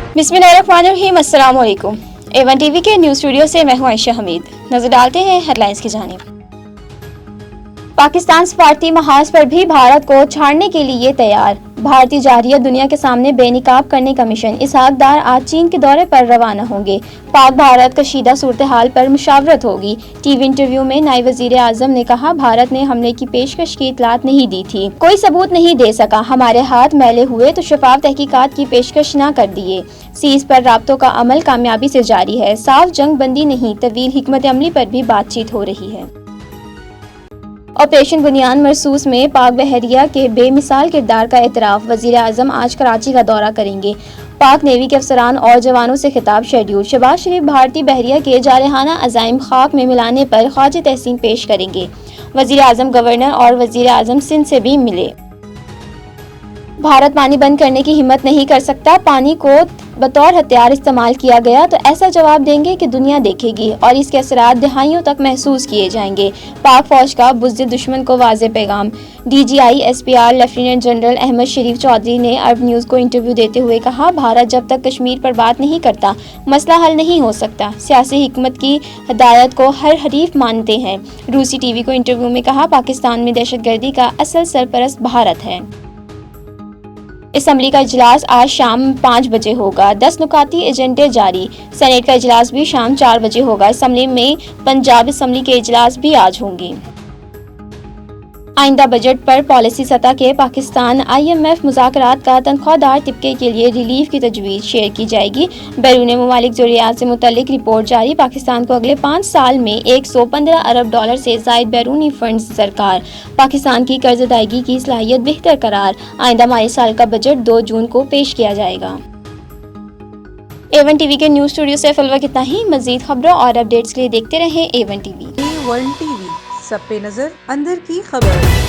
बिस्मिल्लाहिर्रहमानिर्रहीम, अस्सलाम वालेकुम। A1 टीवी के न्यूज़ स्टूडियो से मैं हूं आयशा हमीद। नजर डालते हैं हेडलाइंस की जानिब। पाकिस्तान सफारती महाज पर भी भारत को छाड़ने के लिए तैयार। भारतीय जारियत दुनिया के सामने बेनिकाब करने का मिशन। इसहाक डार आज चीन के दौरे पर रवाना होंगे। पाक भारत कशीदा सूरत हाल पर मुशावरत होगी। टीवी इंटरव्यू में नायब वजीर आजम ने कहा, भारत ने हमले की पेशकश की इतलात नहीं दी थी, कोई सबूत नहीं दे सका, हमारे हाथ मैले हुए तो शफाफ तहकीकात की पेशकश न कर दिए। सीज पर राब्तों का अमल कामयाबी से जारी है। साफ जंग बंदी नहीं, तवील हिकमत अमली पर भी बातचीत हो रही है। ऑपरेशन बुनियान मरसूस में पाक बहरिया के बेमिसाल किरदार का एतराफ़। वज़ीर आज़म आज कराची का दौरा करेंगे। पाक नेवी के अफसरान और जवानों से खिताब शेड्यूल। शहबाज शरीफ भारतीय बहरिया के जारहाना अज़ाइम खाक में मिलाने पर ख्वाजा तहसीन पेश करेंगे। वज़ीर आज़म गवर्नर और वज़ीर आज़म सिंध से भी मिले। भारत पानी बंद करने की हिम्मत नहीं कर सकता, पानी को बतौर हथियार इस्तेमाल किया गया तो ऐसा जवाब देंगे कि दुनिया देखेगी और इसके असरात दहाइयों तक महसूस किए जाएंगे। पाक फौज का बुज़दिल दुश्मन को वाज़ेह पैगाम। DGI SPR lieutenant general Ahmed Sharif Chaudhry ने अरब न्यूज़ को इंटरव्यू देते हुए कहा, भारत जब तक कश्मीर पर बात नहीं करता मसला हल नहीं हो सकता। सियासी हिकमत की हदायत को हर हरीफ मानते हैं। रूसी टीवी को इंटरव्यू में कहा, पाकिस्तान में दहशतगर्दी का असल सरपरस्त भारत है। असम्बली का इजलास आज शाम 5 बजे होगा। 10 नुकाती एजेंडे जारी। सेनेट का इजलास भी शाम 4 बजे होगा। असम्बली में पंजाब असम्बली के इजलास भी आज होंगे। आइंदा बजट पर पॉलिसी सतह के पाकिस्तान IMF मुज़ाकरात का तनख्वाहदार तबके के लिए रिलीफ की तजवीज़ शेयर की जाएगी। बैरून मुमालिक ज़रूरियात से मुतल्लिक रिपोर्ट जारी। पाकिस्तान को अगले 5 साल में 115 अरब डॉलर से ज़ायद बैरूनी फंड्स सरकार। पाकिस्तान की कर्ज अदायगी की सलाहियत बेहतर करार। आइंदा माली साल का बजट 2 जून को पेश किया जाएगा। A1 टीवी के न्यूज़ स्टूडियो से फिलहाल इतना ही। मज़ीद खबरों और अपडेट्स के लिए देखते रहें A1 टीवी। A1 टीवी, सब पे नजर, अंदर की खबर।